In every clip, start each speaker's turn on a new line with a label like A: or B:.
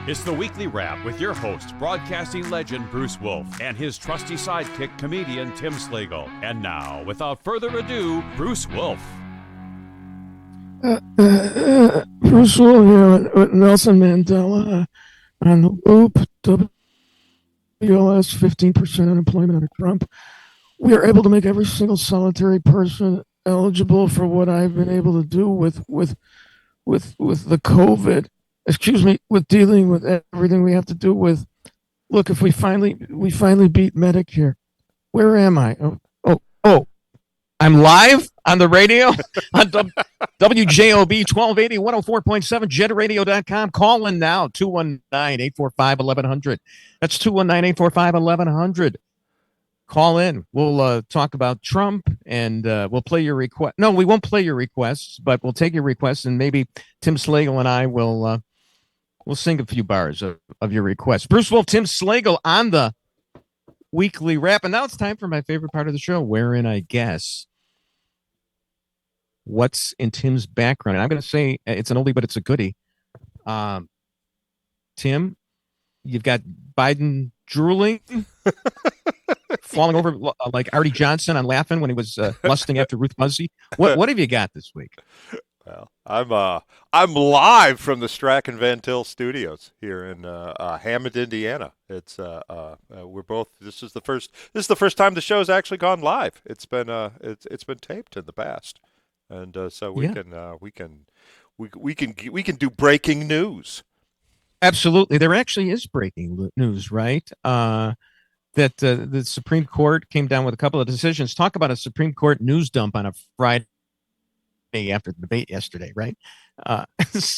A: It's the Weekly Wrap with your host, broadcasting legend Bruce Wolf, and his trusty sidekick, comedian Tim Slagle. And now, without further ado, Bruce Wolf.
B: Bruce Wolf here with Nelson Mandela on the WJOB, WLS, 15% unemployment under Trump. We are able to make every single solitary person eligible for what I've been able to do with the COVID. With dealing with everything we have to do with. Look, if we finally beat Medicare, where am I? Oh, I'm live on the radio on WJOB 1280, 104.7, jetradio.com. Call in now, 219-845-1100. That's 219-845-1100. Call in. We'll talk about Trump, and we'll play your request. No, we won't play your requests, but we'll take your requests, and maybe Tim Slagle and I will we'll sing a few bars of your requests. Bruce Wolf, Tim Slagle on the Weekly Wrap. And now it's time for my favorite part of the show, wherein I guess what's in Tim's background. And I'm going to say it's an oldie, but it's a goodie. Tim, you've got Biden drooling, falling over like Artie Johnson on Laughing when he was lusting after Ruth Muzzy. What have you got this week?
C: Well, I'm live from the Strachan Van Til Studios here in Hammond, Indiana. It's we're both. This is the first time the show's actually gone live. It's been taped in the past, and so we can do breaking news.
B: Absolutely, there actually is breaking news, right? That the Supreme Court came down with a couple of decisions. Talk about a Supreme Court news dump on a Friday after the debate yesterday, right?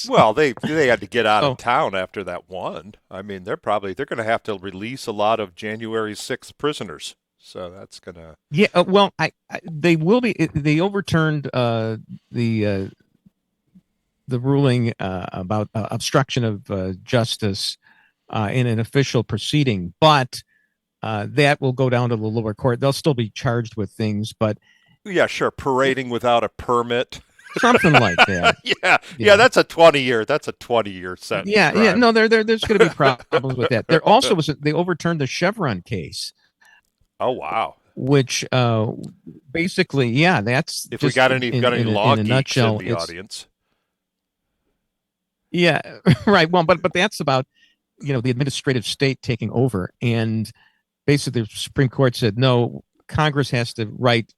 C: Well, they had to get out of town after that one. I mean, they're going to have to release a lot of January 6th prisoners. So that's gonna. Yeah,
B: well, they will be. They overturned the ruling about obstruction of justice in an official proceeding, but that will go down to the lower court. They'll still be charged with things, but.
C: Yeah, sure. Parading without a permit.
B: Something like that.
C: Yeah, that's a 20-year sentence.
B: Yeah. No, there's going to be problems with that. There also they overturned the Chevron case.
C: Oh, wow.
B: Which basically, that's
C: if we got any law geeks in the audience.
B: Yeah, right. Well, but that's about the administrative state taking over, and basically the Supreme Court said no, Congress has to write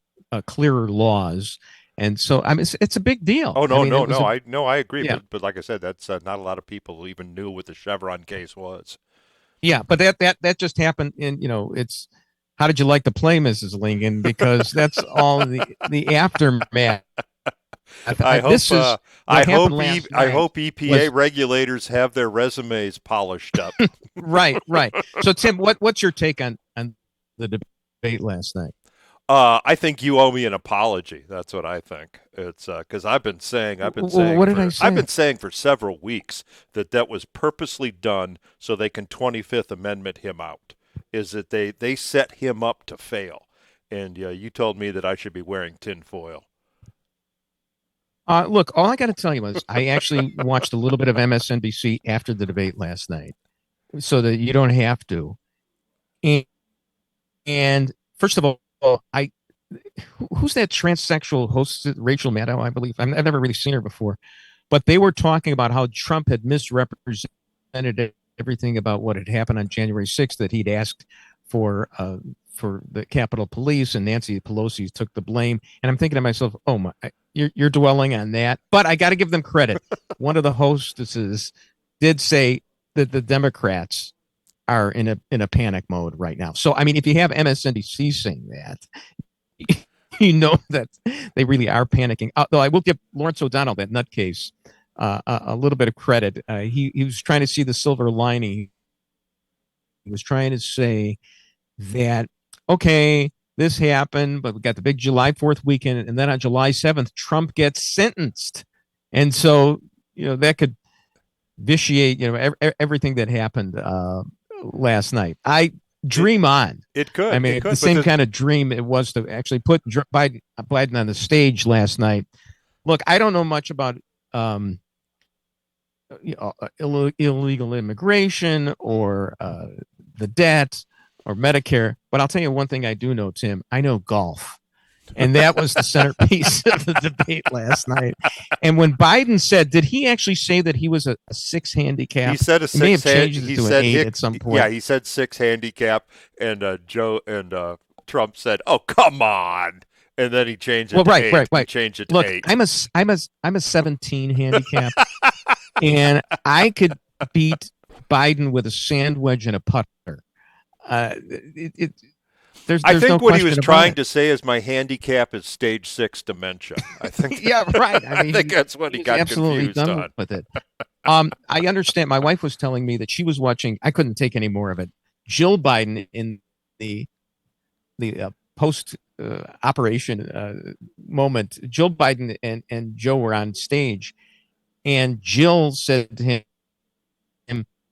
B: clearer laws, and so I mean it's a big deal.
C: Oh no, I agree. Yeah. But like I said, that's not a lot of people even knew what the Chevron case was.
B: Yeah, but that just happened in it's how did you like the play, Mrs. Lincoln? Because that's all the aftermath.
C: I hope EPA regulators have their resumes polished up.
B: Right. So Tim, what's your take on the debate last night?
C: I think you owe me an apology. That's what I think. It's because I've been saying what did I say? I've been saying for several weeks that was purposely done so they can 25th Amendment him out. Is that they set him up to fail, and you told me that I should be wearing tinfoil.
B: Look, all I got to tell you is I actually watched a little bit of MSNBC after the debate last night, so that you don't have to. And first of all, who's that transsexual host? Rachel Maddow, I believe. I've never really seen her before, but they were talking about how Trump had misrepresented everything about what had happened on January 6th, that he'd asked for the Capitol Police, and Nancy Pelosi took the blame. And I'm thinking to myself, oh my, you're dwelling on that, but I got to give them credit. One of the hostesses did say that the Democrats are in a panic mode right now. So, I mean, if you have MSNBC saying that, you know that they really are panicking. Though I will give Lawrence O'Donnell, that nutcase, a little bit of credit. He was trying to see the silver lining. He was trying to say that, okay, this happened, but we got the big July 4th weekend, and then on July 7th, Trump gets sentenced. And so, that could vitiate, everything that happened last night. I dream on.
C: It could.
B: I mean, the same kind of dream it was to actually put Biden on the stage last night. Look, I don't know much about illegal immigration or the debt or Medicare. But I'll tell you one thing I do know, Tim. I know golf. And that was the centerpiece of the debate last night. And when Biden said, did he actually say that he was a 6 handicap?
C: He said a 6.
B: He may have changed it to an 8 at some point.
C: Yeah, he said 6 handicap, and Trump said, "Oh, come on," and then he changed it. Right. He changed it to 8.
B: I'm a 17 handicap, and I could beat Biden with a sand wedge and a putter.
C: I think what he was trying to say is my handicap is stage 6 dementia. I think.
B: Yeah, right. I
C: think that's what he got
B: absolutely
C: confused
B: done
C: on.
B: with it. I understand. My wife was telling me that she was watching. I couldn't take any more of it. Jill Biden in the post operation moment. Jill Biden and Joe were on stage, and Jill said to him,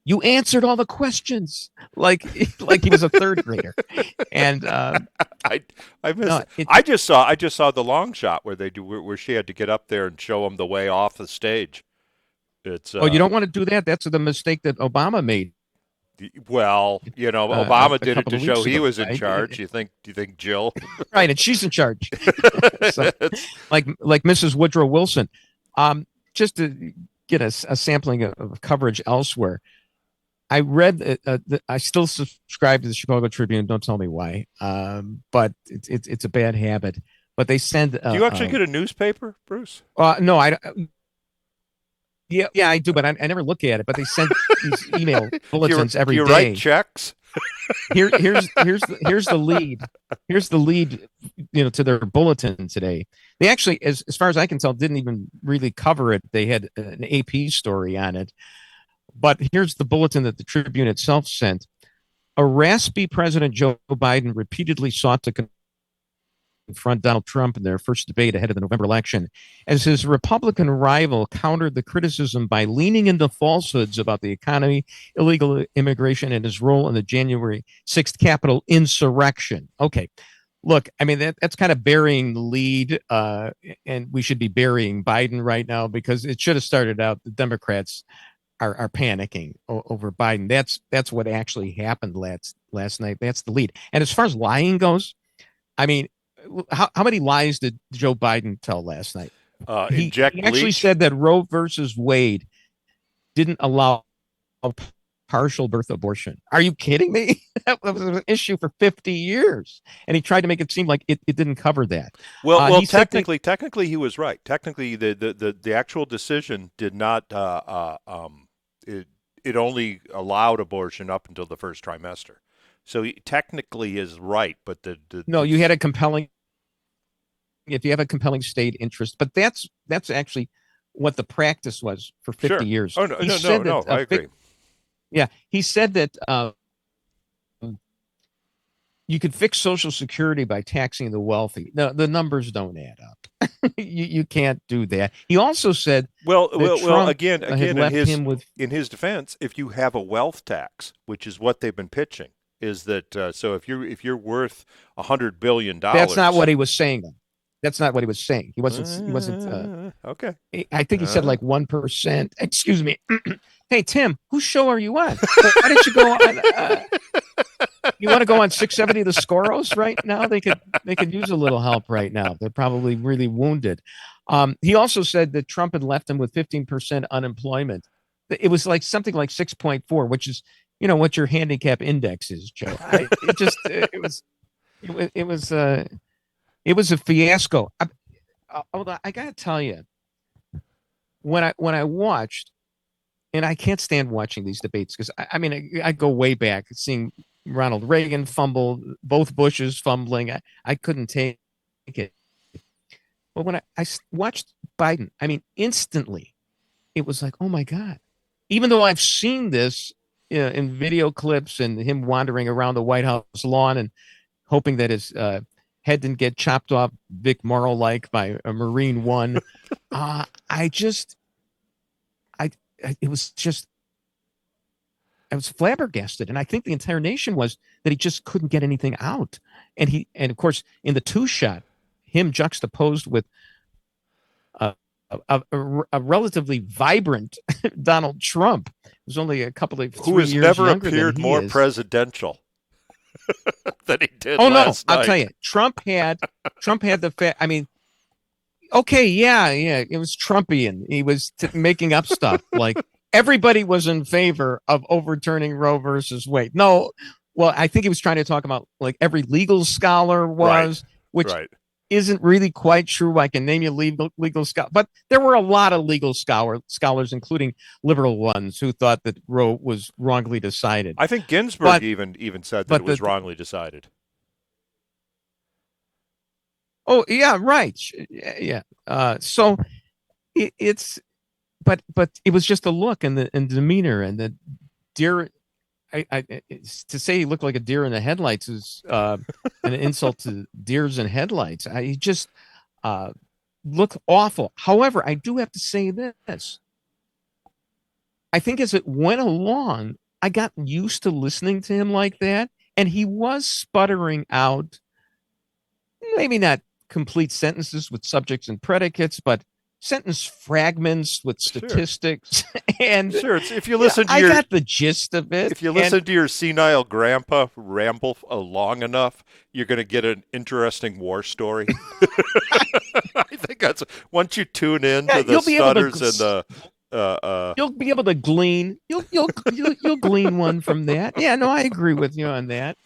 B: "You answered all the questions like he was a third grader." And
C: I just saw the long shot where she had to get up there and show him the way off the stage. It's
B: you don't want to do that. That's the mistake that Obama made.
C: Well, Obama did it to show he was in charge. Do you think Jill?
B: Right, and she's in charge. So, like Mrs. Woodrow Wilson. Just to get a sampling of coverage elsewhere. I read I still subscribe to the Chicago Tribune. Don't tell me why. But it's a bad habit. But they send.
C: Do you actually get a newspaper, Bruce?
B: No, I. Yeah, I do, but I never look at it. But they send these email bulletins every day.
C: You write checks.
B: Here's the lead. Here's the lead. To their bulletin today. They actually, as far as I can tell, didn't even really cover it. They had an AP story on it. But here's the bulletin that the Tribune itself sent. A raspy President Joe Biden repeatedly sought to confront Donald Trump in their first debate ahead of the November election, as his Republican rival countered the criticism by leaning into falsehoods about the economy, illegal immigration, and his role in the January 6th Capitol insurrection. Okay. Look, I mean, that's kind of burying the lead, and we should be burying Biden right now because it should have started out the Democrats are panicking over Biden. That's what actually happened last night. That's the lead. And as far as lying goes, I mean, how many lies did Joe Biden tell last night? He actually said that Roe versus Wade didn't allow partial birth abortion. Are you kidding me? That was an issue for 50 years. And he tried to make it seem like it didn't cover that.
C: Well, technically he was right. Technically, the actual decision did not it only allowed abortion up until the first trimester. So he technically is right, but
B: you had a compelling. If you have a compelling state interest, but that's actually what the practice was for 50 years.
C: Oh no, I agree.
B: Yeah, he said that you could fix Social Security by taxing the wealthy. No, the numbers don't add up. you can't do that. He also said,
C: again, in his defense, if you have a wealth tax, which is what they've been pitching, is that so if you're worth $100 billion,
B: that's not what he was saying. That's not what he was saying. He wasn't.
C: Okay.
B: I think he said like 1%. Excuse me. Hey, Tim, whose show are you on? Why don't you go on? You want to go on 670 The Scoros right now? They could use a little help right now. They're probably really wounded. He also said that Trump had left him with 15% unemployment. It was like something like 6.4, which is what your handicap index is, Joe. It was a fiasco. I gotta tell you, when I watched, and I can't stand watching these debates because I go way back, seeing Ronald Reagan fumble, both Bushes fumbling. I couldn't take it. But when I watched Biden, instantly, it was like, oh my God. Even though I've seen this in video clips and him wandering around the White House lawn and hoping that his head didn't get chopped off Vic Morrow-like by a Marine One. I was flabbergasted. And I think the entire nation was that he just couldn't get anything out. And of course, in the two shot, him juxtaposed with a relatively vibrant Donald Trump, who's only a couple of
C: who
B: 3
C: has
B: years
C: never
B: younger
C: appeared
B: than he
C: more
B: is.
C: presidential than he did
B: Oh no,
C: last
B: I'll
C: night.
B: tell you, Trump had the fact. I mean, okay, yeah, it was Trumpian. He was making up stuff like everybody was in favor of overturning Roe versus Wade. No, well, I think he was trying to talk about like every legal scholar was, which
C: Right.
B: isn't really quite true. I can name you legal scholar, but there were a lot of legal scholars, including liberal ones, who thought that Roe was wrongly decided.
C: I think Ginsburg
B: But
C: even said that it was wrongly decided.
B: Oh yeah, right. Yeah. So but it was just a look and the demeanor and the deer. To say he looked like a deer in the headlights is an insult to deers and headlights. He just looked awful. However, I do have to say this. I think as it went along, I got used to listening to him like that, and he was sputtering out, maybe not complete sentences with subjects and predicates, but sentence fragments with statistics. And
C: sure, if you listen to
B: I got the gist of it.
C: If you listen to your senile grandpa ramble long enough, you're going to get an interesting war story. I think that's once you tune in to the stutters and the.
B: You'll be able to glean. You'll glean one from that. Yeah, no, I agree with you on that.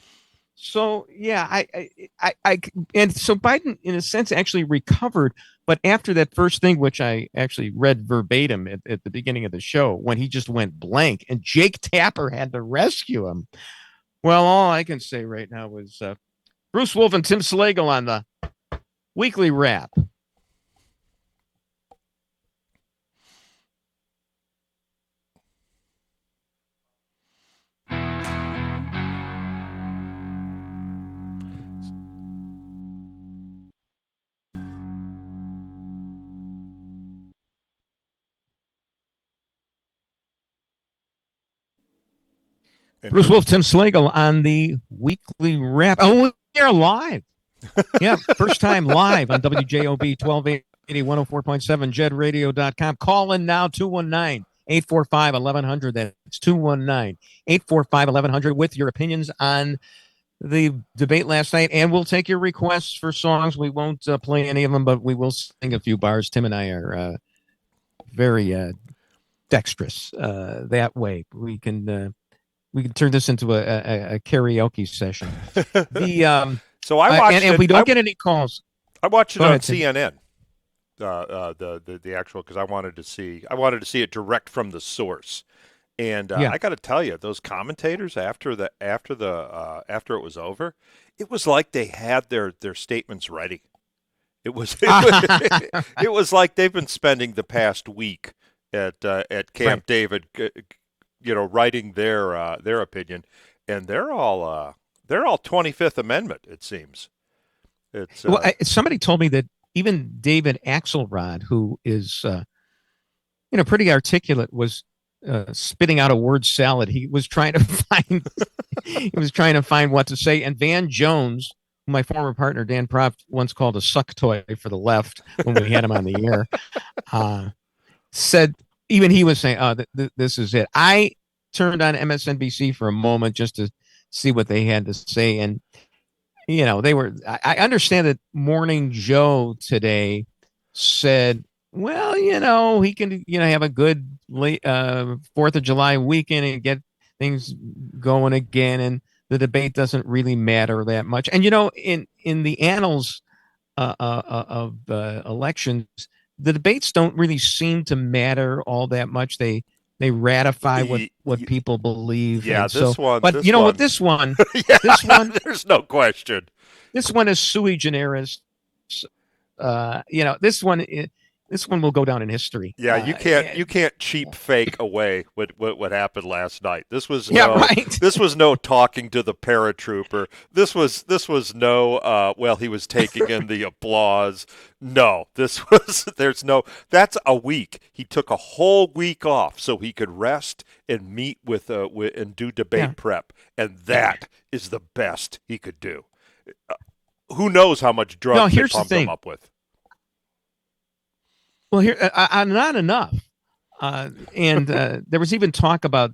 B: So yeah, I and so Biden, in a sense, actually recovered. But after that first thing, which I actually read verbatim at the beginning of the show, when he just went blank and Jake Tapper had to rescue him. Well, all I can say right now was Bruce Wolf and Tim Slagle on the Weekly Wrap. Bruce Wolf, Tim Slagle on the Weekly Wrap. Oh, we're live. Yeah, first time live on WJOB 1280 104.7 jedradio.com. Call in now, 219-845-1100. That's 219-845-1100 with your opinions on the debate last night. And we'll take your requests for songs. We won't play any of them, but we will sing a few bars. Tim and I are very dexterous that way. We can turn this into a karaoke session.
C: So I watched
B: and we don't get any calls.
C: I watched it on CNN. The actual, because I wanted to see it direct from the source. And I got to tell you, those commentators after it was over, it was like they had their statements ready. It was like they've been spending the past week at Camp David, writing their opinion, and they're all 25th Amendment. It seems. It's
B: somebody told me that even David Axelrod, who is pretty articulate, was spitting out a word salad. He was trying to find what to say. And Van Jones, who my former partner Dan Proft once called a suck toy for the left when we had him on the air, said even he was saying, "Oh, this is it." I turned on MSNBC for a moment just to see what they had to say, and they were. I understand that Morning Joe today said, well, he can, have a good late 4th of July weekend and get things going again, and the debate doesn't really matter that much. And in the annals of elections, the debates don't really seem to matter all that much. They ratify what people believe.
C: Yeah, this one.
B: But
C: this
B: you know
C: one.
B: what? This one,
C: yeah,
B: this one,
C: there's no question.
B: This one is sui generis. This one will go down in history.
C: Yeah, you can't cheap fake away what happened last night. This was This was no talking to the paratrooper. This was no he was taking in the applause. No, that's a week. He took a whole week off so he could rest and meet with and do debate prep, and that is the best he could do. Who knows how much drugs they pumped him up with?
B: Well, here, not enough. And there was even talk about,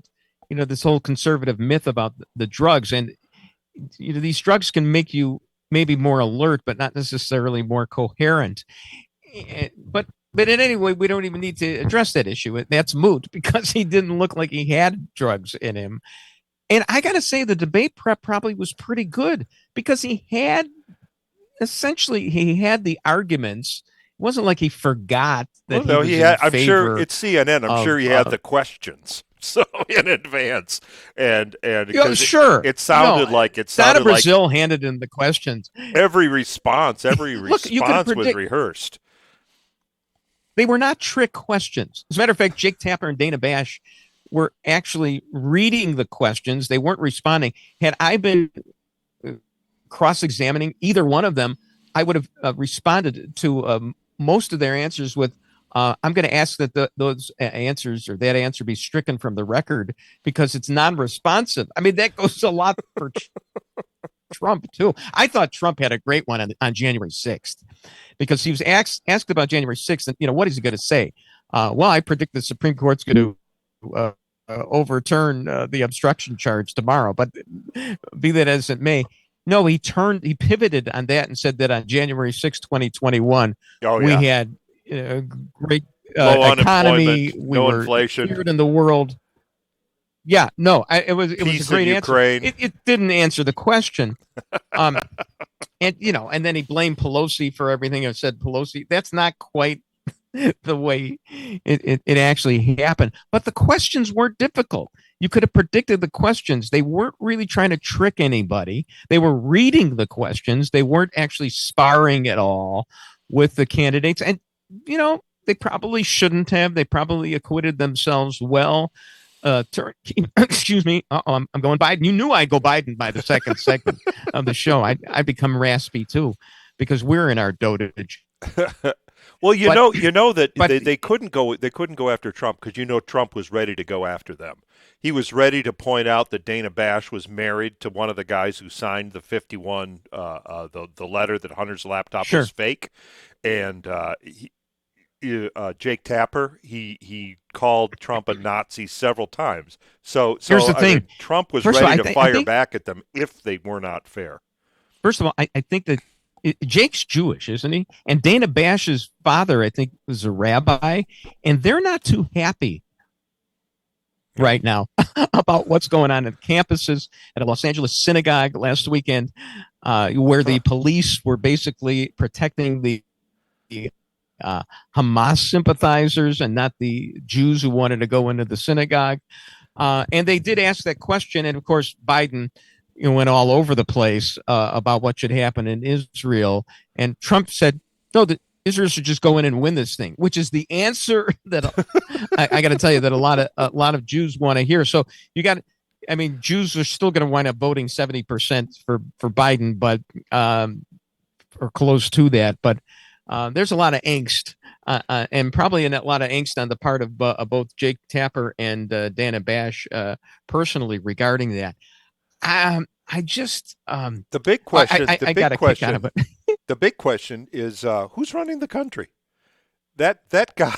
B: this whole conservative myth about the drugs. And, these drugs can make you maybe more alert, but not necessarily more coherent. But in any way, we don't even need to address that issue. That's moot because he didn't look like he had drugs in him. And I got to say, the debate prep probably was pretty good because he had the arguments. It wasn't like he forgot that he was
C: I'm sure
B: favor
C: it's CNN. I'm sure he had the questions so in advance, and
B: sure,
C: it sounded like
B: Donna Brazil handed in the questions.
C: Every response was rehearsed.
B: They were not trick questions. As a matter of fact, Jake Tapper and Dana Bash were actually reading the questions. They weren't responding. Had I been cross-examining either one of them, I would have responded to most of their answers with, I'm going to ask that those answers or that answer be stricken from the record because it's non-responsive. I mean, that goes a lot for Trump, too. I thought Trump had a great one on January 6th because he was asked about January 6th. And, what is he going to say? Well, I predict the Supreme Court's going to overturn the obstruction charge tomorrow. But be that as it may, no, he pivoted on that and said that on January 6th, 2021, we had great economy. We were
C: inflation.
B: Feared in the world. Yeah, no, it was a great answer. It didn't answer the question. And then he blamed Pelosi for everything. I said Pelosi. That's not quite the way it actually happened. But the questions weren't difficult. You could have predicted the questions. They weren't really trying to trick anybody. They were reading the questions. They weren't actually sparring at all with the candidates. And, they probably shouldn't have. They probably acquitted themselves well. Excuse me. I'm going Biden. You knew I'd go Biden by the second segment of the show. I'd become raspy, too, because we're in our dotage.
C: Well, they couldn't go after Trump because Trump was ready to go after them. He was ready to point out that Dana Bash was married to one of the guys who signed the 51 the letter that Hunter's laptop was fake, and Jake Tapper he called Trump a Nazi several times. So
B: here's the thing:
C: Trump was ready to fire back at them if they were not fair.
B: First of all, I think that Jake's Jewish, isn't he? And Dana Bash's father, I think, was a rabbi, and they're not too happy right now about what's going on at campuses at a Los Angeles synagogue last weekend, where the police were basically protecting the Hamas sympathizers and not the Jews who wanted to go into the synagogue. And they did ask that question, and of course, Biden went all over the place about what should happen in Israel. And Trump said, no, that Israel should just go in and win this thing, which is the answer that I got to tell you that a lot of Jews want to hear. So Jews are still going to wind up voting 70% for Biden, but or close to that. But there's a lot of angst and probably a lot of angst on the part of both Jake Tapper and Dana Bash personally regarding that. The
C: big question.
B: I got a kick out of it.
C: The big question is who's running the country. That guy,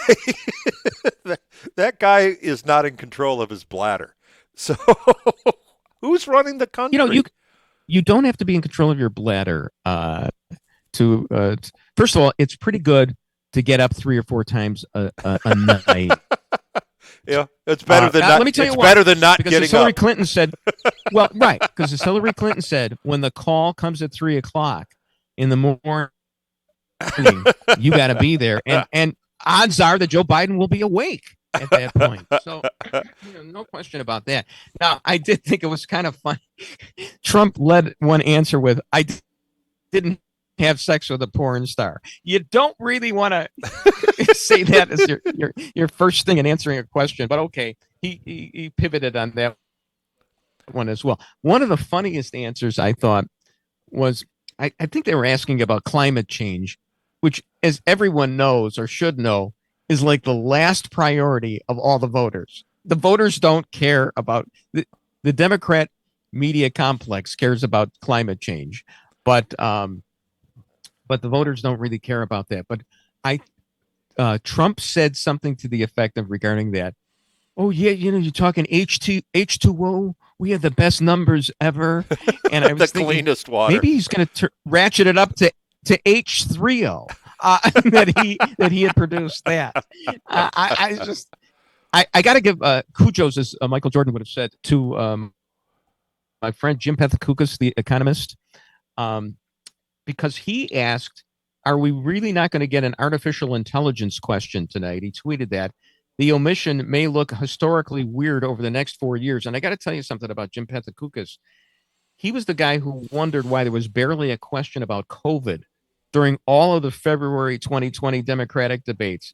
C: that guy is not in control of his bladder. So who's running the country?
B: You don't have to be in control of your bladder. First of all, it's pretty good to get up 3 or 4 times a night.
C: Yeah, it's better than not.
B: Let me tell you
C: better than not
B: because
C: getting
B: Hillary
C: up.
B: Clinton said, well, right, because as Hillary Clinton said, when the call comes at 3:00 in the morning, you got to be there, and odds are that Joe Biden will be awake at that point. So, no question about that. Now, I did think it was kind of funny. Trump led one answer with, "I didn't have sex with a porn star." You don't really want to say that as your first thing in answering a question, but okay, he pivoted on that one as well. One of the funniest answers I thought was, I think they were asking about climate change, which, as everyone knows or should know, is like the last priority of all the voters. The voters don't care about the Democrat media complex cares about climate change, but the voters don't really care about that. But Trump said something to the effect of regarding that. Oh yeah, you're talking H2O. We have the best numbers ever, and I was
C: the
B: thinking
C: cleanest water.
B: maybe he's going to ratchet it up to H3O. That he had produced that. I got to give kudos, as Michael Jordan would have said, to my friend Jim Pethokoukis, the economist, because he asked, "Are we really not going to get an artificial intelligence question tonight?" He tweeted that. The omission may look historically weird over the next 4 years. And I got to tell you something about Jim Pethokoukis. He was the guy who wondered why there was barely a question about COVID during all of the February 2020 Democratic debates.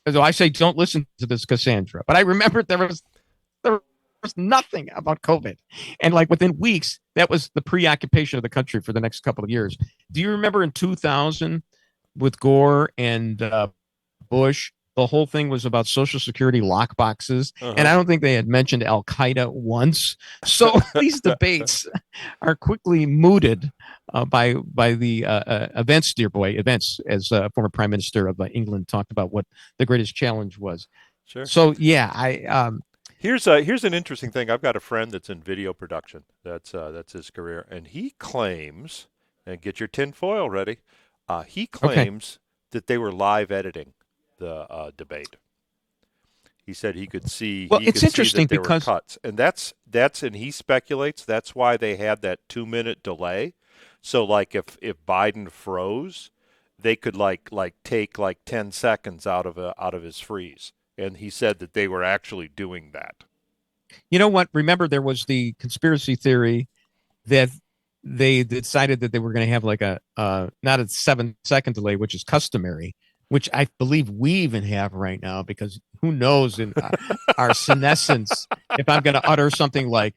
B: So I say, don't listen to this, Cassandra. But I remember there was nothing about COVID. And like within weeks, that was the preoccupation of the country for the next couple of years. Do you remember in 2000 with Gore and Bush? The whole thing was about Social Security lockboxes, and I don't think they had mentioned Al Qaeda once. So these debates are quickly mooted by the events, dear boy, events, as former Prime Minister of England talked about what the greatest challenge was.
C: Sure.
B: So yeah,
C: here's an interesting thing. I've got a friend that's in video production. That's his career, and he claims, and get your tinfoil ready. He claims that they were live editing the debate. He said he could see.
B: Well,
C: it's
B: interesting
C: that there
B: because
C: were cuts, and that's and he speculates that's why they had that 2-minute delay. So like if Biden froze, they could like take 10 seconds out of his freeze, and he said that they were actually doing that.
B: You know what? Remember, there was the conspiracy theory that they decided that they were going to have like a not a 7-second delay, which is customary, which I believe we even have right now, because who knows in our senescence if I'm going to utter something like,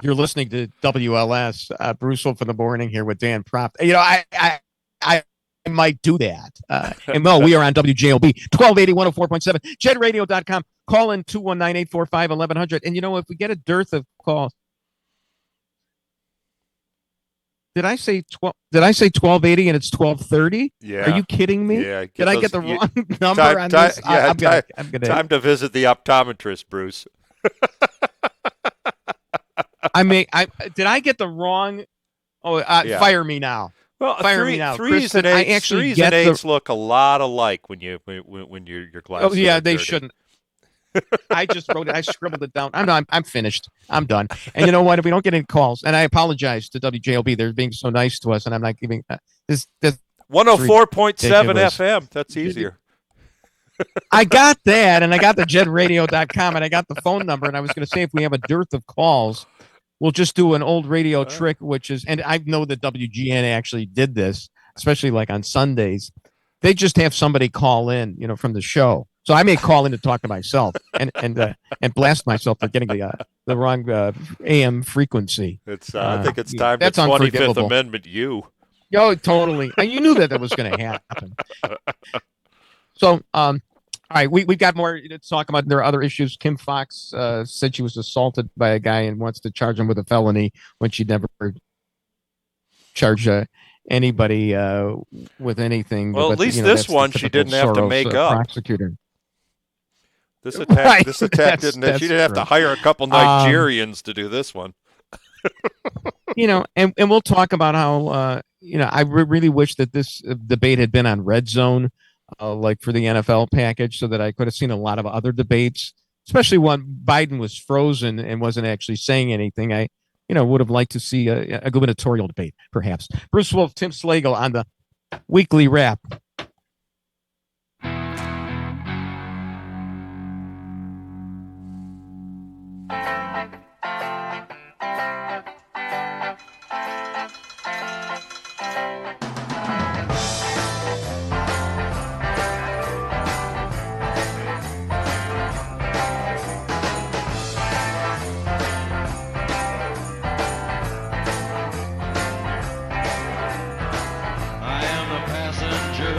B: "You're listening to WLS, Bruce Wolf in the morning here with Dan Proft." You know, I might do that. And no, we are on WJOB 1280 104.7, jedradio.com. Call in 219-845-1100. And you know, if we get a dearth of calls, Did I say 1280 and it's 1230?
C: Yeah.
B: Are you kidding me?
C: Yeah.
B: Did I get the wrong number on this?
C: Yeah,
B: I'm gonna
C: time to visit the optometrist, Bruce.
B: Did I get the wrong? Oh,
C: Yeah.
B: Fire me now.
C: Well,
B: Fire me now.
C: Threes and eights look a lot alike when your glasses.
B: Oh yeah,
C: are
B: they
C: dirty.
B: shouldn't. I just wrote it. I scribbled it down. I'm finished. I'm done. And you know what? If we don't get any calls, and I apologize to WJOB, they're being so nice to us, and I'm not giving this
C: 104.7
B: ridiculous.
C: FM. That's easier.
B: I got that, and I got the jedradio.com, and I got the phone number, and I was going to say if we have a dearth of calls, we'll just do an old radio trick, which is, and I know that WGN actually did this, especially like on Sundays. They just have somebody call in, from the show. So I may call in to talk to myself and blast myself for getting the wrong AM frequency.
C: I think it's time
B: that's
C: to 25th
B: unforgivable.
C: Amendment you.
B: Oh, totally. And you knew that was going to happen. So, all right, we've got more to talk about. There are other issues. Kim Foxx said she was assaulted by a guy and wants to charge him with a felony when she never charged anybody with anything.
C: Well, at least this one she didn't have to make up.
B: Prosecutor.
C: This attack,
B: Right.
C: This attack
B: That's
C: didn't. She didn't have
B: true.
C: to hire a couple Nigerians to do this one.
B: And we'll talk about how I really wish that this debate had been on Red Zone, like for the NFL package, so that I could have seen a lot of other debates, especially when Biden was frozen and wasn't actually saying anything. I would have liked to see a gubernatorial debate, perhaps. Bruce Wolf, Tim Slagle on the Weekly Wrap.
D: I am the passenger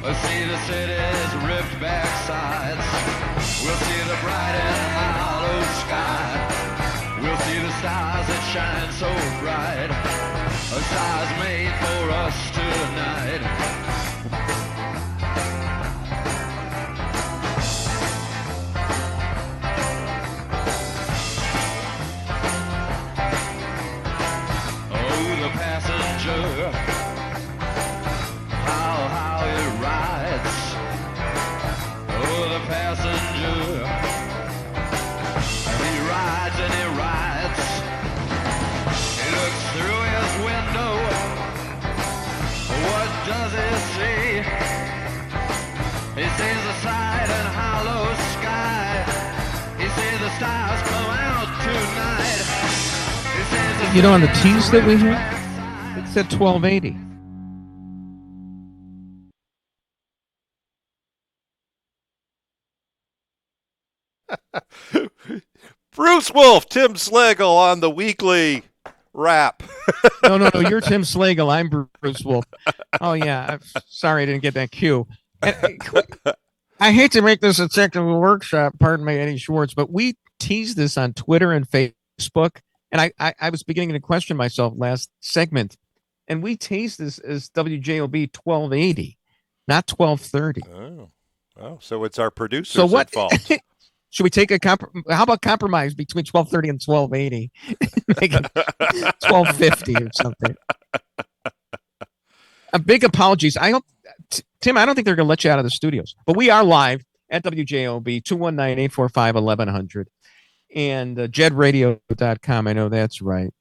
D: See the city's ripped back sides. We'll see the bright and hollow sky. We'll see the stars that shine so bright. Stars made for us tonight. Oh, the passenger, how it rides. Oh, the passenger, he rides and he rides. He looks through his window. What does he see? He sees the side and hollow sky. He sees the stars come out tonight. He sees the
B: You know, on the tees that we have, it said 1280.
C: Bruce Wolf, Tim Slagle on the weekly wrap.
B: No, you're Tim Slagle. I'm Bruce Wolf. Oh, yeah. I'm sorry I didn't get that cue. And, I hate to make this a technical workshop, pardon me, Eddie Schwartz, but we teased this on Twitter and Facebook, and I was beginning to question myself last segment, and we teased this as WJOB 1280, not 1230.
C: Oh, so it's our producer's at fault.
B: Should we take how about compromise between 1230 and 1280? Make it 1250 or something. A big apologies. Tim, I don't think they're going to let you out of the studios, but we are live at WJOB 219-845-1100 and jedradio.com. I know that's right.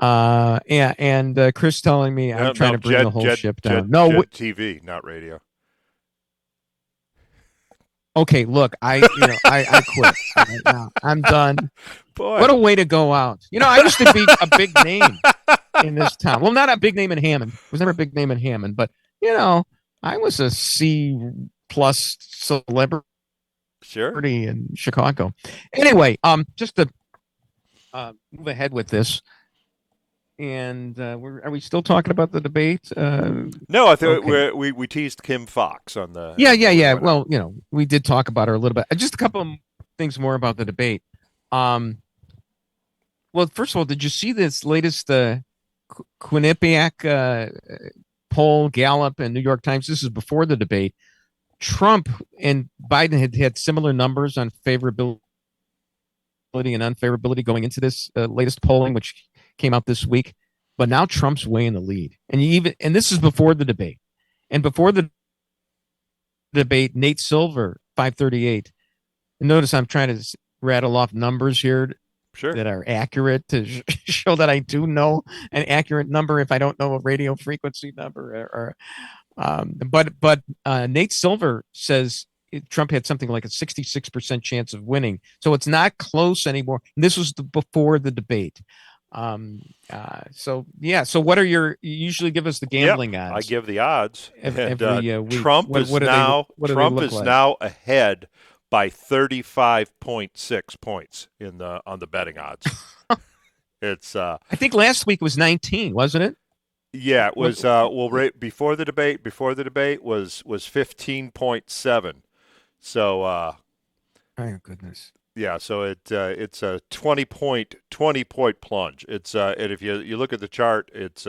B: And Chris telling me I'm trying to bring the whole ship down.
C: Jed TV, not radio.
B: Okay, look, I quit. Right now. I'm done.
C: Boy.
B: What a way to go out. You know, I used to be a big name in this town. Well, not a big name in Hammond. I was never a big name in Hammond, but, you know, I was a C+ celebrity in Chicago. Anyway, just to move ahead with this. And are we still talking about the debate?
C: No, I think we teased Kim Foxx on the.
B: Yeah. Well, you know, we did talk about her a little bit. Just a couple of things more about the debate. Well, first of all, did you see this latest Quinnipiac poll, Gallup, and New York Times? This is before the debate. Trump and Biden had similar numbers on favorability and unfavorability going into this latest polling, which came out this week, but now Trump's way in the lead. And this is before the debate. And before the debate, Nate Silver, 538. And notice I'm trying to rattle off numbers here that are accurate to show that I do know an accurate number if I don't know a radio frequency number. But Nate Silver says Trump had something like a 66% chance of winning. So it's not close anymore. And this was before the debate. So what are you usually give us the gambling odds?
C: I give the odds.
B: Every week.
C: Trump is now ahead by 35.6 points on the betting odds. It's I
B: think last week was 19, wasn't it?
C: Yeah, it was before the debate was 15.7. So
B: oh goodness.
C: Yeah, so it's a 20 point plunge. It's and if you look at the chart, it's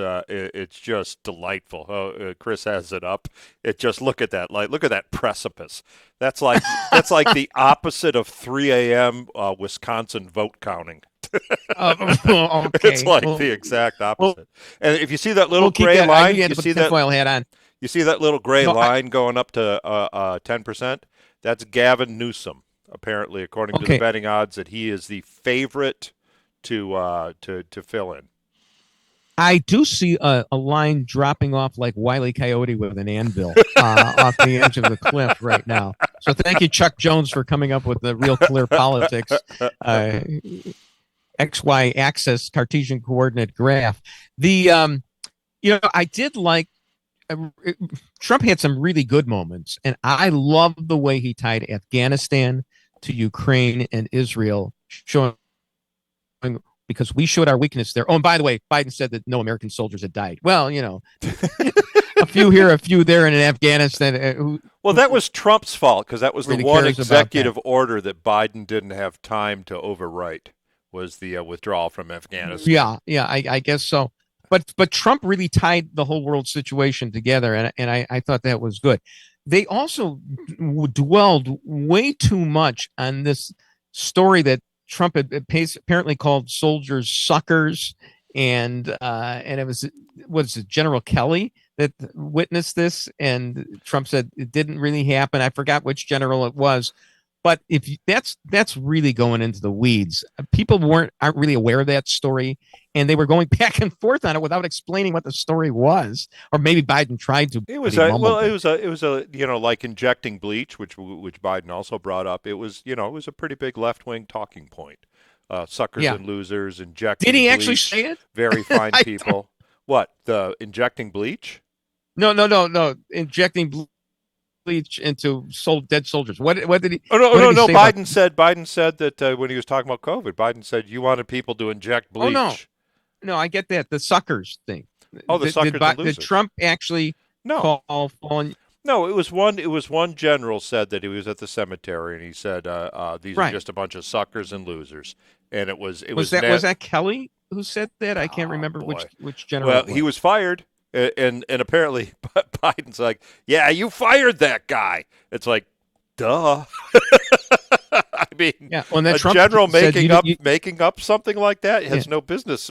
C: just delightful. Oh, Chris has it up. It just look at that precipice. That's like the opposite of 3 a.m. Wisconsin vote counting.
B: Okay.
C: It's like the exact opposite. And if you see that little gray line, you see that
B: hat on.
C: You see that little gray line going up to 10%. That's Gavin Newsom. Apparently, according to the betting odds, that he is the favorite to fill in.
B: I do see a line dropping off like Wile E. Coyote with an anvil off the edge of the cliff right now. So thank you, Chuck Jones, for coming up with the Real Clear Politics XY axis Cartesian coordinate graph. I did like Trump had some really good moments, and I love the way he tied Afghanistan to Ukraine and Israel, showing because we showed our weakness there. Oh, and by the way, Biden said that no American soldiers had died. Well, a few here, a few there in Afghanistan.
C: Well, that was Trump's fault because that was
B: really
C: the one
B: cares about
C: executive order that Biden didn't have time to overwrite, was the withdrawal from Afghanistan.
B: Yeah, I guess so. But Trump really tied the whole world situation together, and I thought that was good. They also dwelled way too much on this story that Trump had apparently called soldiers suckers, and it was General Kelly that witnessed this, and Trump said it didn't really happen. I forgot which general it was, but if that's really going into the weeds. People aren't really aware of that story, and they were going back and forth on it without explaining what the story was, or maybe Biden tried to.
C: It was like injecting bleach, which Biden also brought up. It was a pretty big left wing talking point. Suckers and losers, injecting.
B: Did he
C: bleach,
B: actually say it?
C: Very fine people. What, the injecting bleach?
B: No. Injecting bleach into dead soldiers. What did he?
C: Oh no. Biden said that when he was talking about COVID, Biden said you wanted people to inject bleach.
B: Oh no, I get that, the suckers thing.
C: Oh, the suckers and losers.
B: Did Trump actually call fallen?
C: No, it was one general said that he was at the cemetery and he said these are just a bunch of suckers and losers, and it was
B: that Kelly who said that? I can't remember which general.
C: Well, he was fired. And apparently Biden's like, yeah, you fired that guy. It's like, duh. I mean, a
B: Trump
C: general making up something like that has no business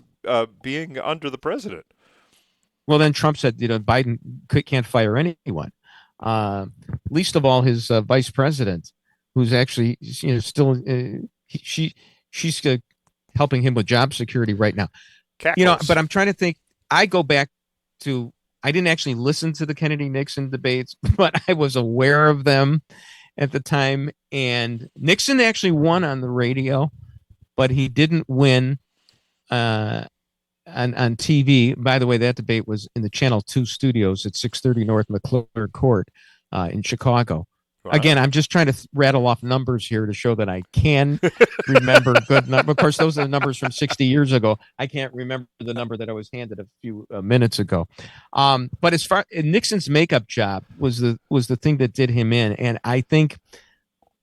C: being under the president.
B: Well, then Trump said, Biden can't fire anyone, least of all his vice president, who's actually, still she's helping him with job security right now.
C: Cackles.
B: But I'm trying to think. I go back to, I didn't actually listen to the Kennedy-Nixon debates, but I was aware of them at the time. And Nixon actually won on the radio, but he didn't win on TV. By the way, that debate was in the Channel 2 studios at 630 North McClure Court in Chicago. Wow. Again, I'm just trying to rattle off numbers here to show that I can remember good numbers. Of course, those are the numbers from 60 years ago. I can't remember the number that I was handed a few minutes ago. But as far as Nixon's makeup job was the thing that did him in, and I think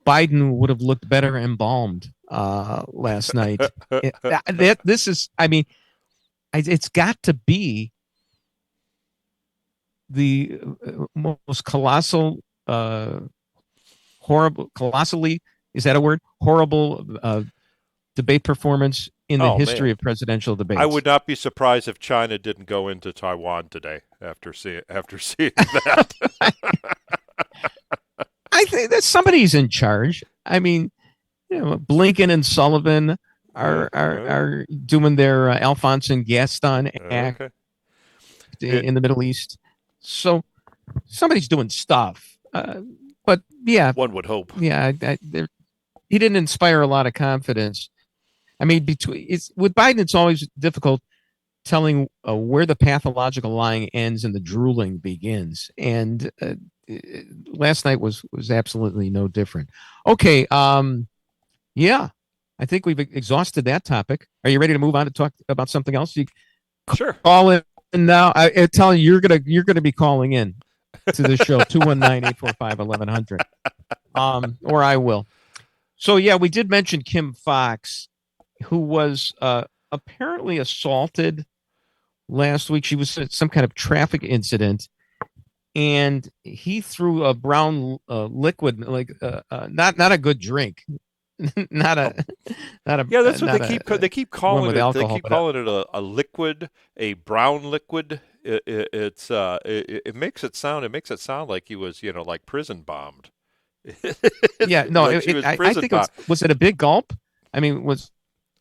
B: Biden would have looked better embalmed last night. It's got to be the most colossally, is that a word? Horrible debate performance in the history of presidential debates.
C: I would not be surprised if China didn't go into Taiwan today after seeing that.
B: I think that somebody's in charge. I mean, Blinken and Sullivan are doing their Alphonse and Gaston act in the Middle East. So somebody's doing stuff. But yeah,
C: one would hope.
B: Yeah, he didn't inspire a lot of confidence. I mean, with Biden, it's always difficult telling where the pathological lying ends and the drooling begins. And last night was absolutely no different. Okay, yeah, I think we've exhausted that topic. Are you ready to move on to talk about something else?
C: Sure.
B: Call in now. I tell you, you're gonna be calling in to the show, 219-845-1100. Or I will. So yeah, we did mention Kim Foxx, who was apparently assaulted last week. She was at some kind of traffic incident, and he threw a brown liquid, like not a good drink. not a
C: yeah, that's what they keep calling it. Alcohol, they keep calling it a liquid, a brown liquid. It makes it sound like he was like prison bombed.
B: Yeah, no, I think was it a big gulp? I mean, was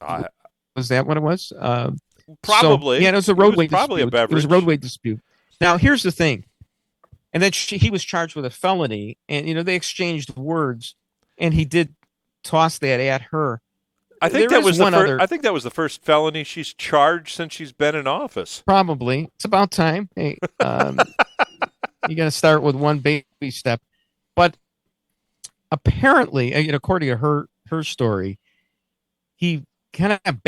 B: that what it was?
C: Probably.
B: So, yeah, it was a roadway dispute.
C: Probably a beverage.
B: It was a roadway dispute. Now here's the thing, and then he was charged with a felony, and they exchanged words, and he did toss that at her.
C: I think that was the first felony she's charged since she's been in office.
B: Probably. It's about time. Hey, you got to start with one baby step. But apparently, according to her story, he kind of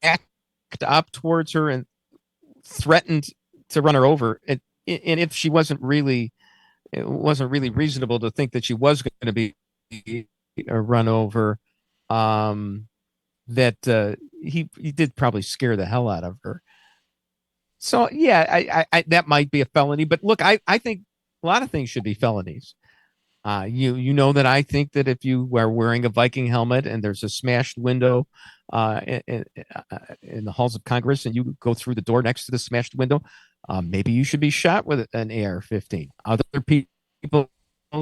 B: up towards her and threatened to run her over. And if she wasn't really, it wasn't really reasonable to think that she was going to be run over. That he did probably scare the hell out of her. So yeah, I that might be a felony. But look, I think a lot of things should be felonies. You know that I think that if you are wearing a Viking helmet and there's a smashed window in the halls of Congress and you go through the door next to the smashed window, maybe you should be shot with an AR-15. Other people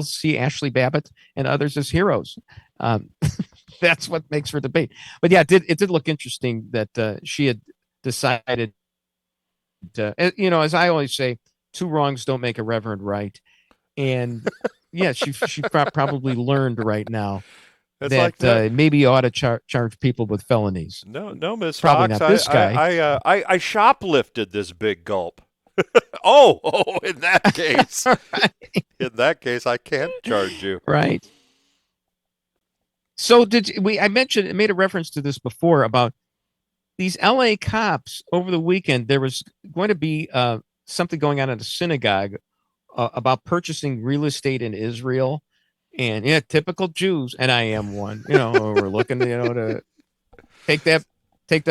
B: see Ashley Babbitt and others as heroes. That's what makes for debate. But yeah, it did look interesting that she had decided to, as I always say, two wrongs don't make a reverend right. And yeah, she probably learned right now that maybe you ought to charge people with felonies.
C: No, Miss
B: Probably
C: Foxx,
B: not this guy.
C: I shoplifted this big gulp. oh, in that case,
B: Right.
C: in that case, I can't charge you.
B: Right. So I made a reference to this before about these LA cops over the weekend. There was going to be something going on at a synagogue about purchasing real estate in Israel, and yeah, typical Jews, and I am one. We're looking, to take that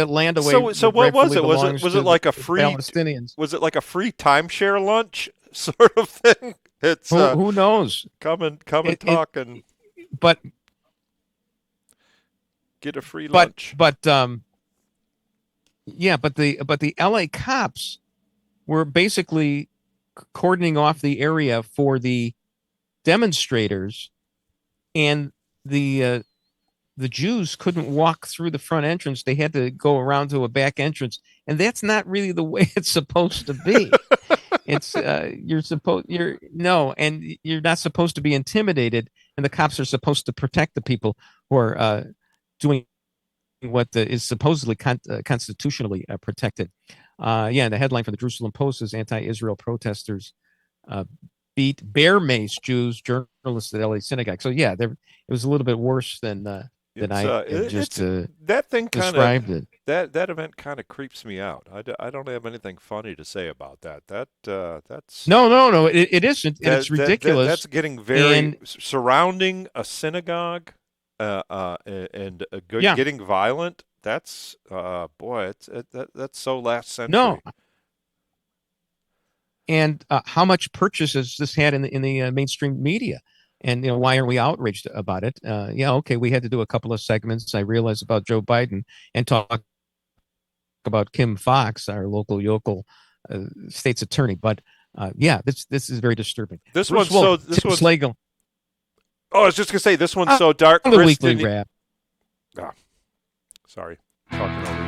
B: land away.
C: So what was it? Was it like a free
B: Palestinians?
C: Was it like a free timeshare lunch sort of thing? It's
B: who knows?
C: Come and talk and
B: but
C: get a free lunch.
B: But the LA cops were basically cordoning off the area for the demonstrators, and the Jews couldn't walk through the front entrance. They had to go around to a back entrance, and that's not really the way it's supposed to be. It's you're not supposed to be intimidated, and the cops are supposed to protect the people who are doing what is supposedly constitutionally protected. And the headline for the Jerusalem Post is anti-Israel protesters beat bear mace Jews journalists at LA synagogue. So yeah, it was a little bit worse than that thing described it.
C: That event kind of creeps me out. I don't have anything funny to say about that. That's
B: no. It isn't. It's ridiculous.
C: That's getting very surrounding a synagogue and getting violent. That's that's so last century.
B: No. And how much purchase has this had in the mainstream media? And why aren't we outraged about it? We had to do a couple of segments. I realized about Joe Biden and talk about Kim Foxx, our local yokel state's attorney. But this is very disturbing.
C: This one's Slagle. Oh, I was just gonna say this one's so dark.
B: The weekly wrap.
C: Sorry, talking over you.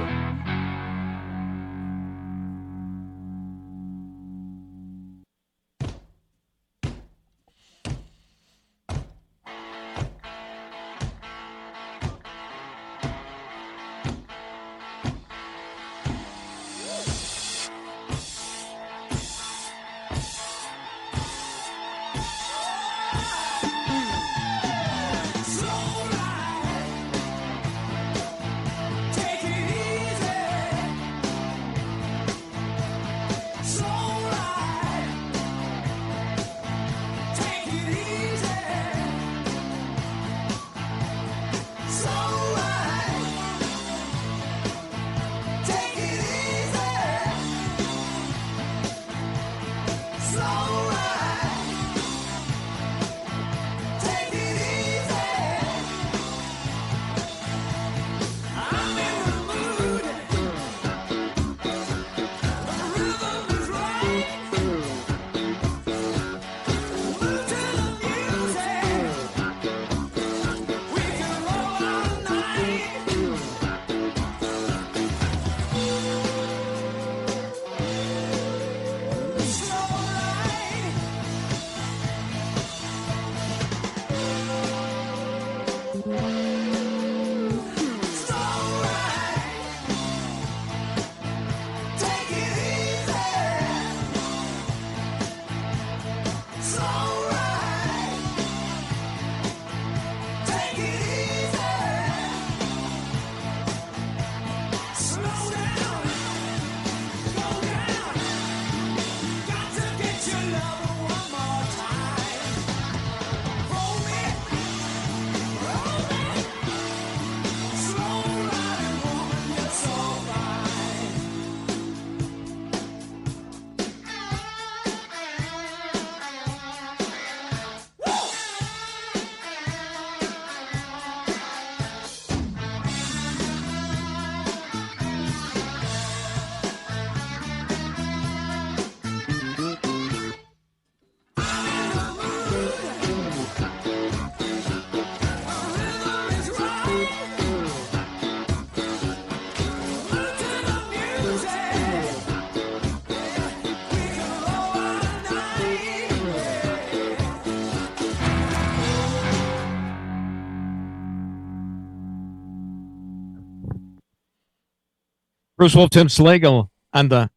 B: Bruce Wolf, Tim Slagle on the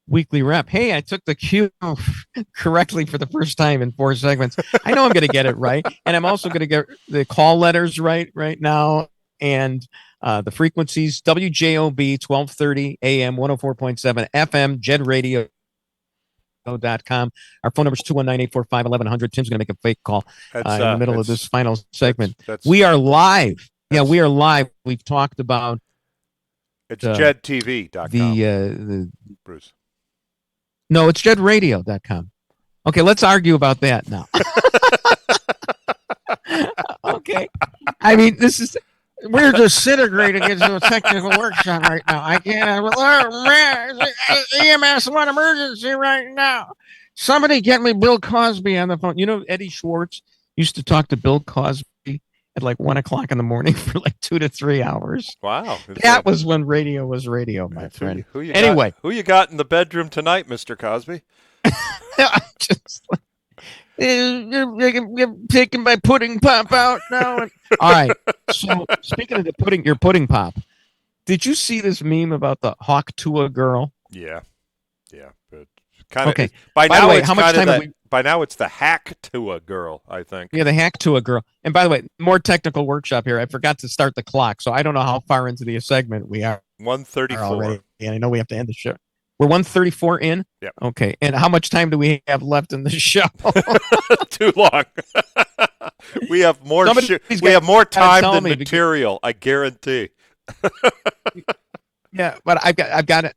B: weekly rep. Hey, I took the cue correctly for the first time in 4 segments. I know I'm going to get it right. And I'm also going to get the call letters right now. And the frequencies, WJOB, 1230 AM, 104.7 FM, jedradio.com. Our phone number is 219-845-1100. Tim's going to make a fake call in the middle of this final segment. We are live. Yeah, we are live. We've talked about
C: it's jedtv.com. Bruce.
B: No, it's jedradio.com. Okay, let's argue about that now. Okay. I mean, we're disintegrating into a technical workshop right now. I can't. EMS, what emergency right now? Somebody get me Bill Cosby on the phone. You know, Eddie Schwartz used to talk to Bill Cosby at like 1 o'clock in the morning for like 2 to 3 hours.
C: Wow.
B: That was when radio was radio, my friend.
C: Who you got in the bedroom tonight, Mr. Cosby?
B: Just you're taking my pudding pop out now. All right. So speaking of your pudding pop, did you see this meme about the Hawk Tuah girl?
C: Yeah. But kind of.
B: Okay.
C: By
B: now,
C: the way,
B: it's how much time
C: by now it's the Hack Tuah girl, I think.
B: Yeah, the Hack Tuah girl. And by the way, more technical workshop here. I forgot to start the clock, so I don't know how far into the segment we are.
C: 134
B: already. And I know we have to end the show. We're 134 in?
C: Yeah.
B: Okay. And how much time do we have left in the show?
C: Too long. We have more time than material, I guarantee.
B: Yeah, but I've got it.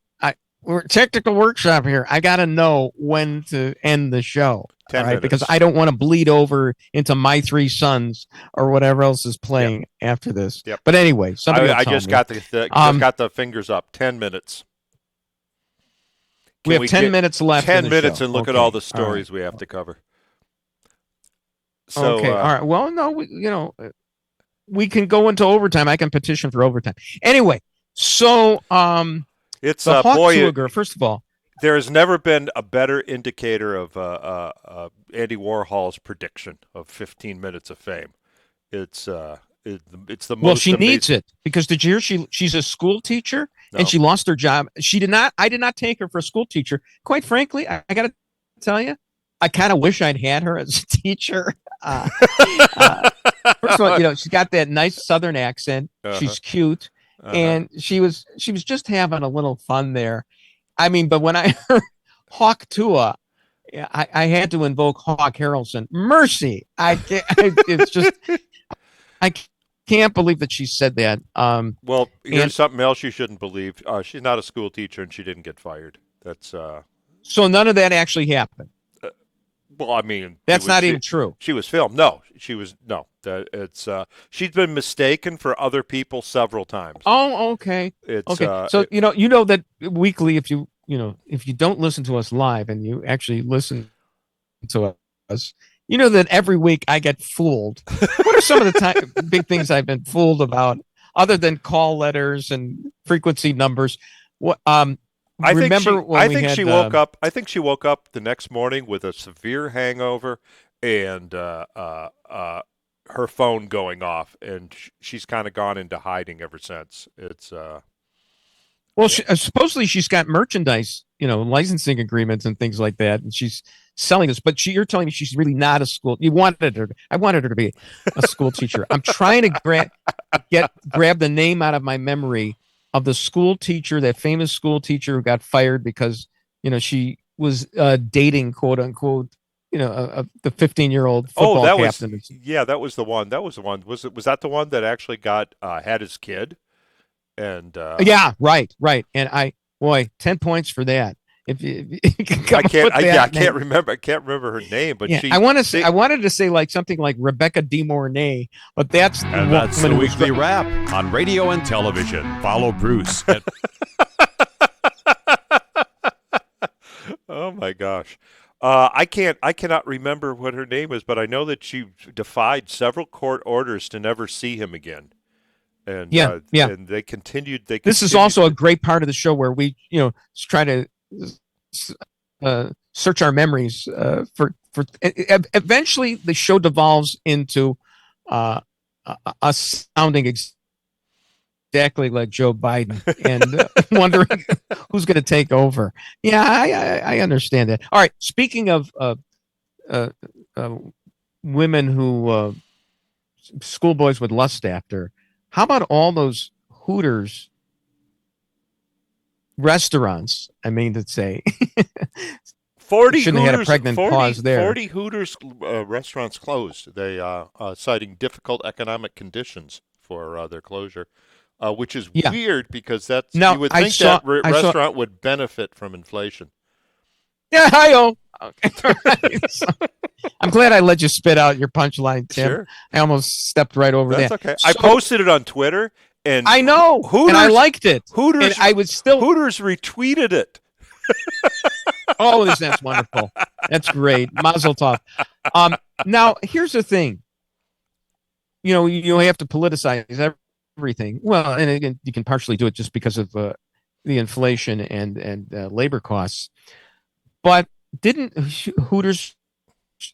B: We're technical workshop here. I got to know when to end the show.
C: 10 minutes.
B: Because I don't want to bleed over into My Three Sons or whatever else is playing after this.
C: Yep.
B: But anyway,
C: I just got the fingers up. 10 minutes.
B: We have 10 minutes left.
C: 10 minutes and look at all the stories we have to cover. So,
B: okay. All right. Well, no, we can go into overtime. I can petition for overtime. Anyway, so
C: it's
B: the Hawk Tuah girl. First of all,
C: there has never been a better indicator of Andy Warhol's prediction of 15 minutes of fame. It's the most.
B: Well, she needs it because did you hear she's a school teacher and she lost her job. I did not take her for a school teacher. Quite frankly, I got to tell you, I kind of wish I'd had her as a teacher. First of all, she's got that nice Southern accent. She's cute, and she was just having a little fun there. I mean, but when I heard Hawk Tuah, I had to invoke Hawk Harrelson. Mercy, I can't believe that she said that.
C: Well, here's something else you shouldn't believe. She's not a school teacher, and she didn't get fired. That's
B: so none of that actually happened.
C: Well, I mean,
B: that's not even true.
C: She was filmed. No, she was no. It's she's been mistaken for other people several times.
B: Oh, okay.
C: It's
B: okay. So you know that weekly, if you don't listen to us live and you actually listen to us, you know that every week I get fooled. What are some of the big things I've been fooled about, other than call letters and frequency numbers? What
C: I think she woke up. I think she woke up the next morning with a severe hangover and her phone going off, and she's kind of gone into hiding ever since. It's
B: well, supposedly she's got merchandise, licensing agreements and things like that, and she's selling this. But you're telling me she's really not a school. I wanted her to be a school teacher. I'm trying to grab the name out of my memory of the school teacher, that famous school teacher who got fired because, she was dating, quote unquote, the 15-year-old football captain.
C: That was the one. Was that the one that actually had his kid? And
B: yeah, right. And 10 points for that. If you
C: I can't remember her name, but
B: I wanted to say like something like Rebecca De Mornay, but that's
A: the weekly wrap on radio and television. Follow Bruce at
C: Oh my gosh. I cannot remember what her name is, but I know that she defied several court orders to never see him again. And and they continued. This
B: is also a great part of the show where we, try to search our memories for. Eventually, the show devolves into us sounding exactly like Joe Biden, and wondering who's going to take over. Yeah, I understand that. All right, speaking of women who schoolboys would lust after, how about all those Hooters restaurants? I mean to say,
C: 40
B: shouldn't
C: Hooters,
B: have had a pregnant pause there.
C: 40 Hooters restaurants closed. They citing difficult economic conditions for their closure, which is weird because that's you would think that restaurant would benefit from inflation.
B: Yeah, hi-oh. Okay. I'm glad I let you spit out your punchline, Tim.
C: Sure.
B: I almost stepped right over
C: That's
B: that.
C: Okay. I posted it on Twitter, and
B: I know,
C: Hooters,
B: and I liked it.
C: Hooters,
B: and I would still
C: Hooters retweeted it.
B: Oh, that's wonderful. That's great. Mazel tov. Now, here's the thing. You have to politicize everything. Well, and again, you can partially do it just because of the inflation and labor costs. But didn't Hooters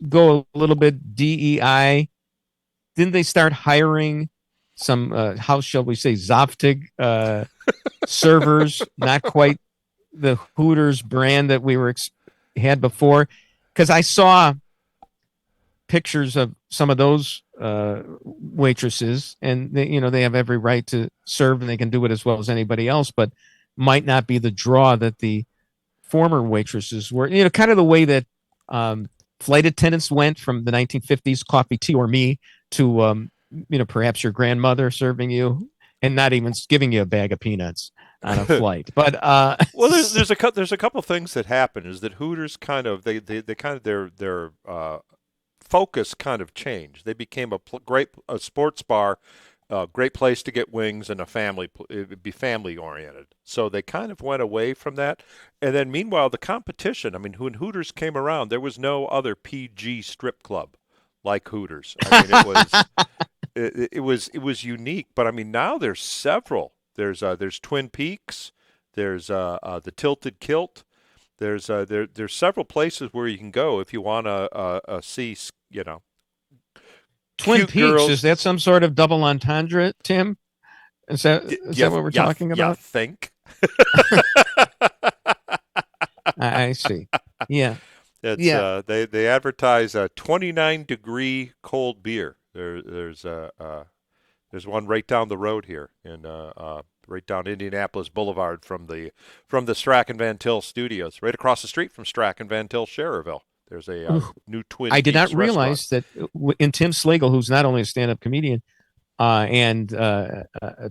B: go a little bit DEI? Didn't they start hiring some, how shall we say, Zoftig servers? Not quite the Hooters brand that we had before, because I saw pictures of some of those waitresses, and they have every right to serve, and they can do it as well as anybody else, but might not be the draw that the former waitresses were. Kind of the way that flight attendants went from the 1950s, coffee, tea, or me, to perhaps your grandmother serving you and not even giving you a bag of peanuts on a flight. But
C: well, there's a couple of things that happen. Is that Hooters kind of they kind of their focus kind of changed. They became a great sports bar, great place to get wings, and it'd be family oriented. So they kind of went away from that. And then meanwhile, the competition. I mean, when Hooters came around, there was no other PG strip club like Hooters. I mean, it was unique. But I mean, now there's several. There's Twin Peaks. There's the Tilted Kilt. There's several places where you can go if you want to see
B: Twin
C: cute
B: Peaks.
C: girls.
B: Is that some sort of double entendre, Tim? Is that what we're talking about?
C: I think.
B: I see. Yeah.
C: It's, they advertise a 29-degree cold beer. There's one right down the road here in right down Indianapolis Boulevard from the Strachan Van Til studios, right across the street from Strachan Van Til Schererville. There's a new Twin
B: I did
C: Peaks
B: not realize
C: restaurant.
B: that in Tim Slagle, who's not only a stand-up comedian and a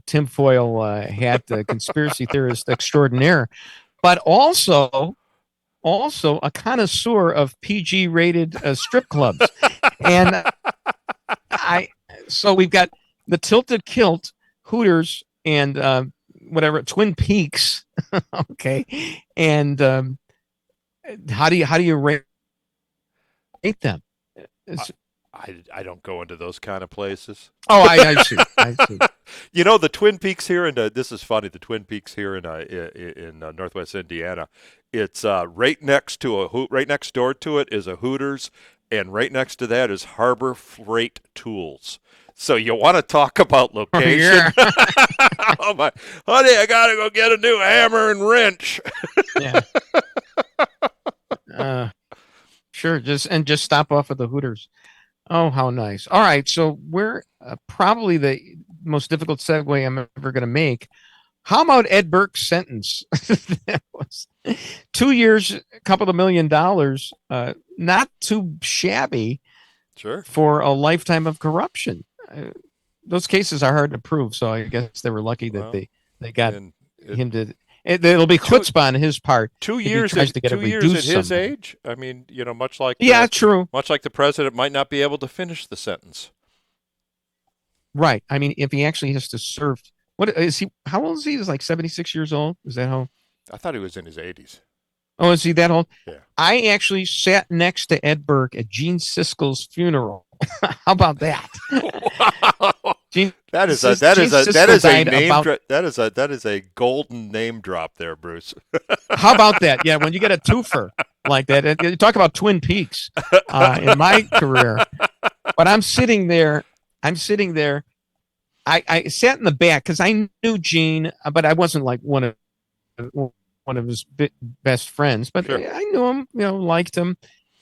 B: tinfoil hat conspiracy theorist extraordinaire, but also a connoisseur of PG-rated strip clubs. And so we've got the Tilted Kilt, Hooters, and Twin Peaks. Okay, and how do you rate them?
C: I don't go into those kind of places.
B: Oh, I see.
C: The Twin Peaks here, and this is funny. The Twin Peaks here in Northwest Indiana, it's right next door to it is a Hooters, and right next to that is Harbor Freight Tools. So you want to talk about location?
B: Oh, yeah.
C: Oh my, honey, I gotta go get a new hammer and wrench.
B: Yeah. Sure. Just stop off at the Hooters. Oh, how nice. All right. So we're probably the most difficult segue I'm ever going to make. How about Ed Burke's sentence? That was 2 years, a couple of $1 million. Not too shabby.
C: Sure.
B: For a lifetime of corruption. Those cases are hard to prove, so I guess they were lucky that they got him to. It'll be chutzpah on his part.
C: 2 years
B: at
C: his age. I mean, much like
B: true.
C: Much like the president might not be able to finish the sentence.
B: Right. I mean, if he actually has to serve, what is he? How old is he? He's like 76 years old. Is that how?
C: I thought he was in his 80s.
B: Oh, is he that old?
C: Yeah.
B: I actually sat next to Ed Burke at Gene Siskel's funeral. How about that?
C: Wow. That is a golden name drop there, Bruce.
B: How about that? Yeah, when you get a twofer like that, you talk about Twin Peaks in my career. But I'm sitting there I sat in the back because I knew Gene, but I wasn't like one of his best friends. But
C: Sure.
B: I knew him, liked him,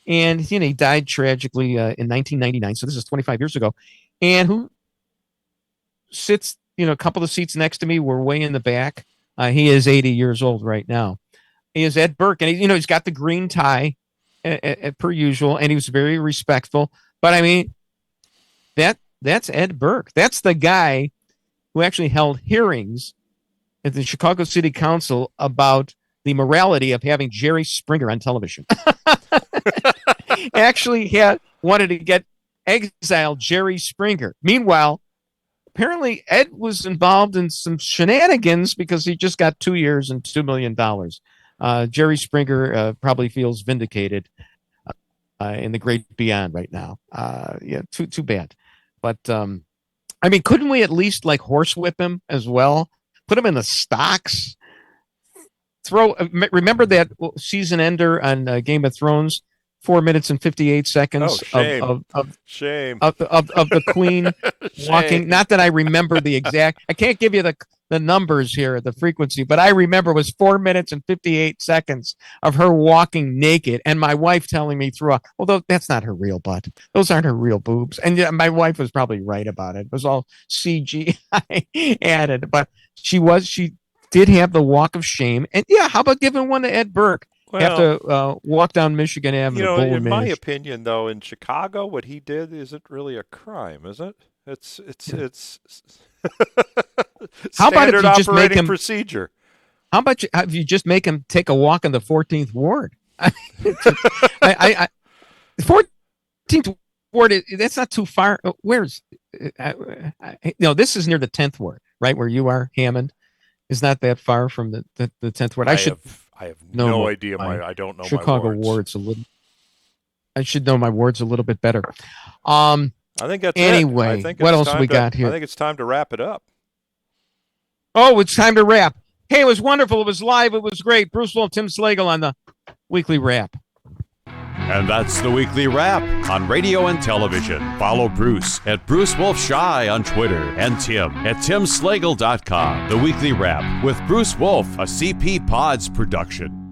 B: and he died tragically in 1999. So this is 25 years ago. And who sits, a couple of seats next to me? We're way in the back. He is 80 years old right now. He is Ed Burke, and he's got the green tie per usual, and he was very respectful. But I mean, that's Ed Burke. That's the guy who actually held hearings at the Chicago City Council about the morality of having Jerry Springer on television. Actually wanted to get exiled Jerry Springer. Meanwhile, apparently Ed was involved in some shenanigans because he just got 2 years and $2 million. Jerry Springer probably feels vindicated in the great beyond right now. Too bad. But I mean, couldn't we at least like horsewhip him as well? Put him in the stocks. Remember that season ender on Game of Thrones? 4 minutes and 58 seconds
C: shame
B: of the Queen walking. Not that I remember the exact. I can't give you the numbers here, the frequency, but I remember it was 4 minutes and 58 seconds of her walking naked, and my wife telling me although that's not her real butt. Those aren't her real boobs. And yeah, my wife was probably right about it. It was all CGI added, but she did have the walk of shame. And yeah, how about giving one to Ed Burke?
C: Well,
B: have to walk down Michigan Avenue.
C: In my opinion, though, in Chicago, what he did isn't really a crime, is it? It's
B: how about if you just make him
C: procedure?
B: How about if you just make him take a walk in the 14th Ward? 14th Ward. That's not too far. Where's? This is near the 10th Ward, right where you are, Hammond. Is not that far from the 10th Ward.
C: I have no idea. I don't know
B: Chicago
C: my wards.
B: wards a little. I should know my wards a little bit better.
C: I think that's
B: anyway. What else we got here?
C: I think it's time to wrap it up.
B: Oh, it's time to wrap. Hey, it was wonderful. It was live. It was great. Bruce Wolf, Tim Slagle on the Weekly Wrap.
A: And that's the Weekly Wrap on radio and television. Follow Bruce at Bruce Wolf Shy on Twitter and Tim at timslagle.com. The Weekly Wrap with Bruce Wolf, a CP Pods production.